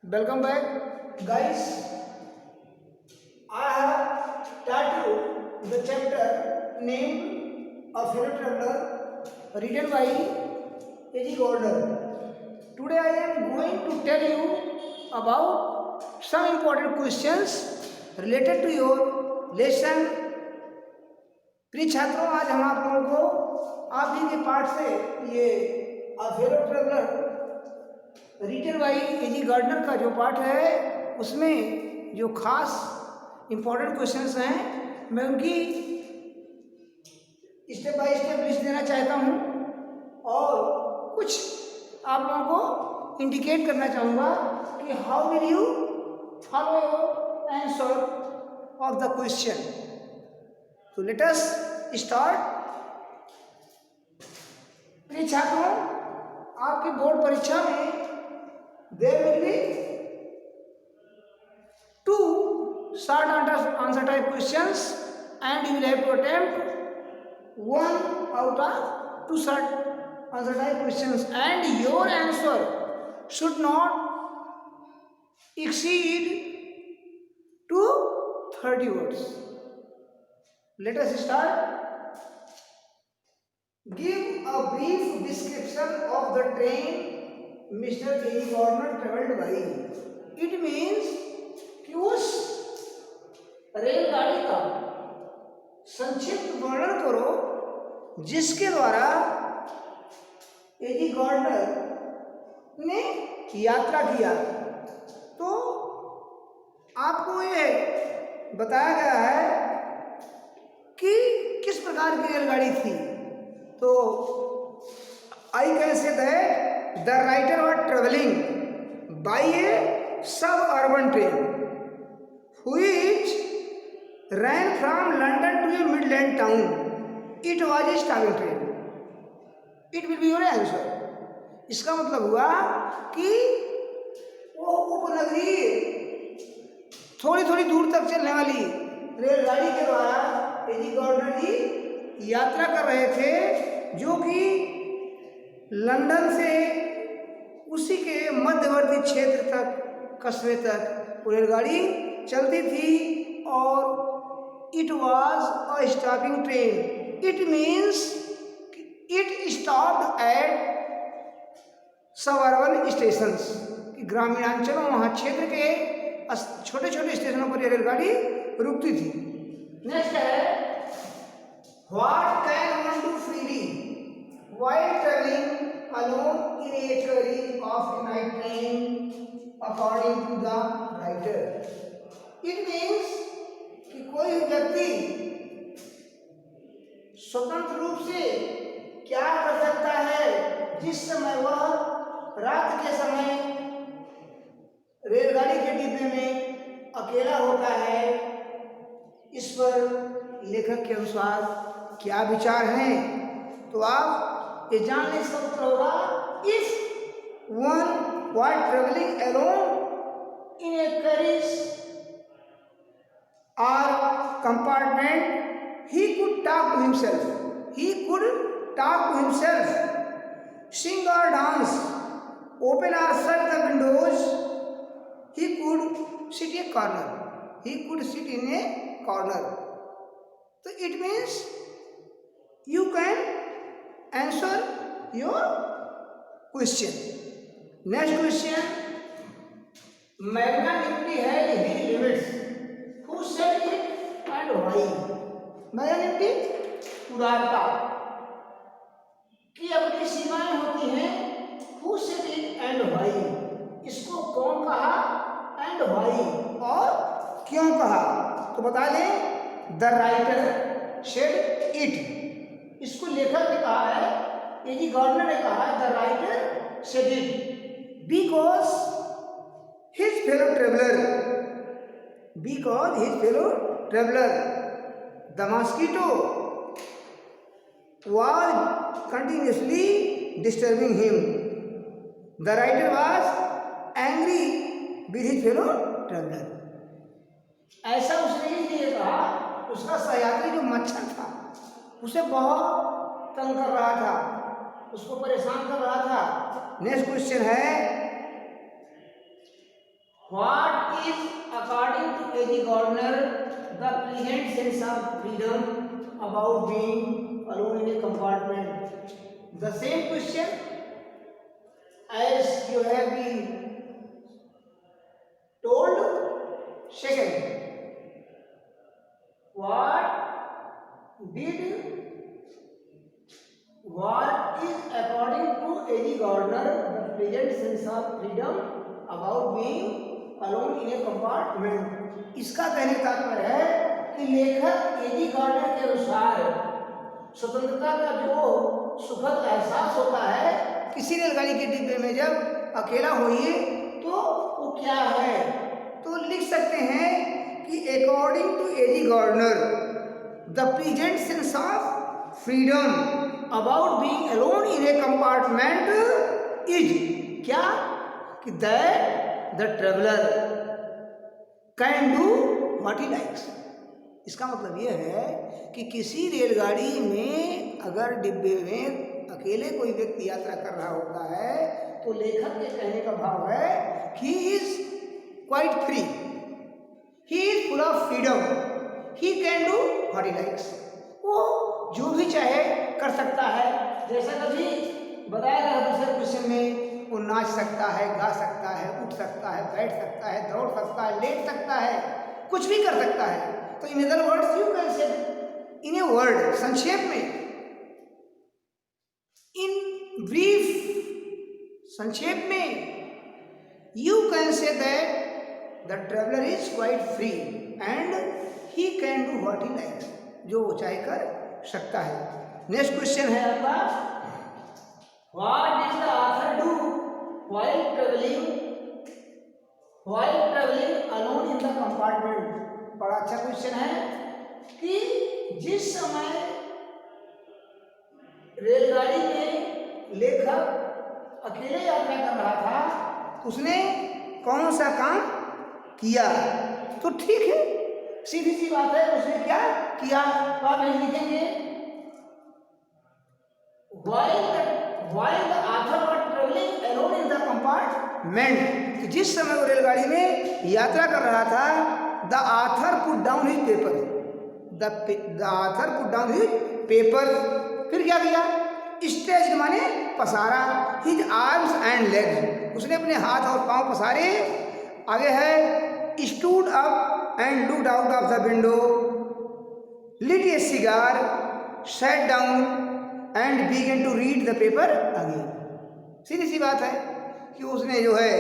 Welcome back, guys. I have taught you the chapter named A Fellow Traveler, written by A.G. Gordon. Today I am going to tell you about some important questions related to your lesson. प्रिय छात्रों, आज हम आप लोगों को आप ही के पाठ से ये a fellow traveller written by AG. Gardner का जो पाठ है उसमें जो खास इम्पोर्टेंट क्वेश्चंस हैं मैं उनकी स्टेप बाय स्टेप लिस्ट देना चाहता हूं और कुछ आप लोगों को इंडिकेट करना चाहूँगा कि how will you follow your answer of the question. तो लेट अस स्टार्ट. प्रिय छात्रों, आपकी बोर्ड परीक्षा में there will be two short answer type questions and you will have to attempt one out of two short answer type questions and your answer should not exceed to 30 words. Let us start. Give a brief description of the train Mr. A.G. Gardner traveled by. It means कि उस रेलगाड़ी का संक्षिप्त वर्णन करो जिसके द्वारा AG. Gardener ने यात्रा किया. तो आपको ये बताया गया है कि किस प्रकार की रेलगाड़ी थी. तो I can say that the writer was traveling by a suburban train which ran from London to a midland town. It was a starving train. It will be your answer. इसका मतलब हुआ कि वो उपनगरीय थोड़ी थोड़ी दूर तक चलने वाली रेलगाड़ी के द्वारा ए.जी. गार्डनर जी यात्रा कर रहे थे जो कि लंदन से उसी के मध्यवर्ती क्षेत्र तक कस्बे तक रेलगाड़ी चलती थी और it was a stopping train. It means it stopped at suburban stations. ग्रामीणांचलों वहाँ क्षेत्र के छोटे छोटे स्टेशनों पर यह रेलगाड़ी रुकती थी. नेक्स्ट है what can one do freely while traveling alone in a carriage of a night train according to the writer. It means कि कोई व्यक्ति स्वतंत्र रूप से क्या कर सकता है जिस समय वह रात के समय रेलगाड़ी के डिब्बे में अकेला होता है. इस पर लेखक के अनुसार क्या विचार हैं तो आप ये जानने से उत्तर होगा. If one while traveling alone in a carriage or compartment he could talk to himself. He could talk to himself, sing or dance, open or shut the windows. He could sit in a corner. He could sit in a corner. So it means you can answer your question. Next question. Magnanimity has his limits. Who said it and why? Magnanimity उदारता की अपनी सीमाएं होती हैं. Who said it and why? इसको कौन कहा and why और क्यों कहा. तो बता दें the writer said it. इसको लेखक ने कहा है, ए.जी. गार्डनर ने कहा है, the writer said it because his fellow traveller the mosquito was continuously disturbing him. The writer was angry with his fellow traveller. ऐसा उसने इसलिए कहा, उसका सहयात्री जो मच्छर था उसे बहुत तंग कर रहा था, उसको परेशान कर रहा था. नेक्स्ट क्वेश्चन है What is, according to A.G. Gardner, the present sense of freedom about being alone in a compartment? The same question as you have been told. Second, what is, according to A.G. Gardner, the present sense of freedom about being alone in a compartment? इसका कहने का तात्पर्य है कि लेखक A.G. Gardener के अनुसार स्वतंत्रता का जो सुखद एहसास होता है किसी रेलगाड़ी के डिब्बे में जब अकेला होइए तो वो क्या है, तो लिख सकते हैं कि according to A.G. Gardner the present sense of freedom about being alone in a compartment is क्या, कि the traveller can do what he likes. इसका मतलब यह है कि किसी रेलगाड़ी में अगर डिब्बे में अकेले कोई व्यक्ति यात्रा कर रहा होता है तो लेखक के कहने का भाव है he is quite free, he is full of freedom, he can do what he likes. वो जो भी चाहे कर सकता है, जैसा कभी बताया गया दूसरे क्वेश्चन में, वो नाच सकता है, गा सकता है, उठ सकता है, बैठ सकता है, दौड़ सकता है, लेट सकता है, कुछ भी कर सकता है। तो in other words you can say in a word, संक्षेप में, इन ब्रीफ, संक्षेप में, you can say that the traveller is quite free and he can do what he likes, जो वो चाहे कर सकता है। नेक्स्ट क्वेश्चन है आपका, what did the author do while traveling alone in the compartment? बड़ा अच्छा क्वेश्चन है कि जिस समय रेलगाड़ी में लेखक अकेले यात्रा कर रहा था उसने कौन सा काम किया, तो ठीक है, सीधी सी बात है, उसने क्या किया, तो आप यही लिखेंगे while the author was traveling alone in the compartment, कि जिस समय वो रेलगाड़ी में यात्रा कर रहा था, the author put down his paper, the author put down his paper, फिर क्या किया, स्ट्रेच माने पसारा, his arms and legs, उसने अपने हाथ और पांव पसारे। आगे है stood up and looked out of the window, lit a cigar, sat down and began to read the paper again। सीधी सी बात है कि उसने जो है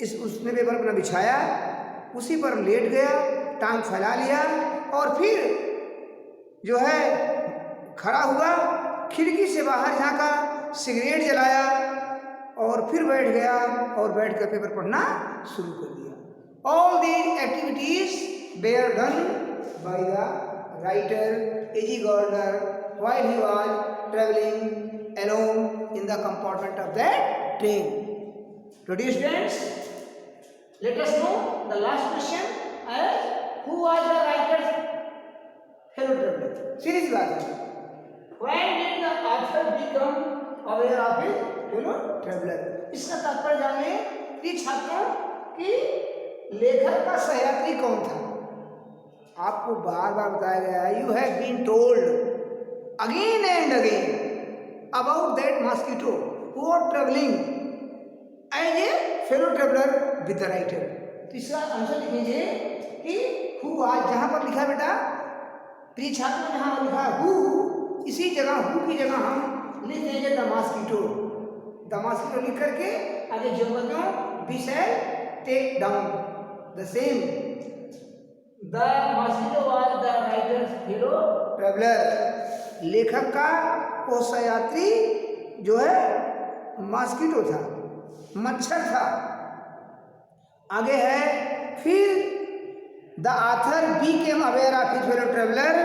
उसने पेपर अपना बिछाया, उसी पर लेट गया, टांग फैला लिया और फिर जो है खड़ा हुआ, खिड़की से बाहर झांका, सिगरेट जलाया और फिर बैठ गया और बैठकर पेपर पढ़ना शुरू कर दिया। All these activities were done by the writer A.G. Gardner while he was traveling alone in the compartment of that train. So dear students, let us know the last question as who was the writer's fellow traveler? Serious बात है, when did the author become aware of his fellow traveler? इसका तात्पर्य जाने कि छात्रों कि लेखक का सहयात्री कौन था। आपको बार बार बताया गया है, you have been told again and again about that mosquito who was traveling as a fellow traveler with the writer। तो इसका आंसर लिखेंगे कि who आज जहां पर लिखा बेटा प्रिय छात्र जहां लिखा who, इसी जगह who की जगह हम लिख देंगे the mosquito। the mosquito लिख करके आगे जो बताओ we shall take down the same। the mosquito was the writer's fellow traveler। लेखक का वो सहयात्री जो है मॉस्किटो था, मच्छर था। आगे है फिर the author became aware of his fellow traveller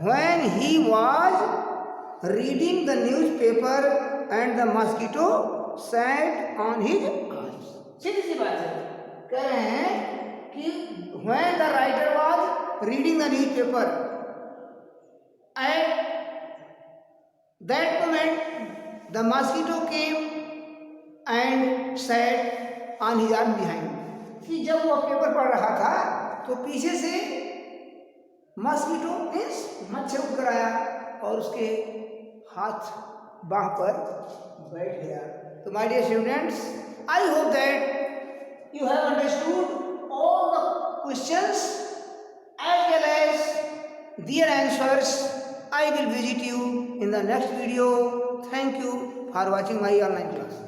when he was reading the newspaper and the mosquito sat on his arms. सीधी सी बात है, कह रहे हैं कि when the writer was reading the newspaper at that moment the mosquito came and sat on his arm behind, कि जब वो पेपर पढ़ रहा था तो पीछे से मस्कीटो मीन्स मच्छर उड़ कर आया और उसके हाथ बाह पर बैठ गया। तो my dear students, I hope that you have understood all the questions as well as their answers. I will visit you in the next video. Thank you for watching my online class.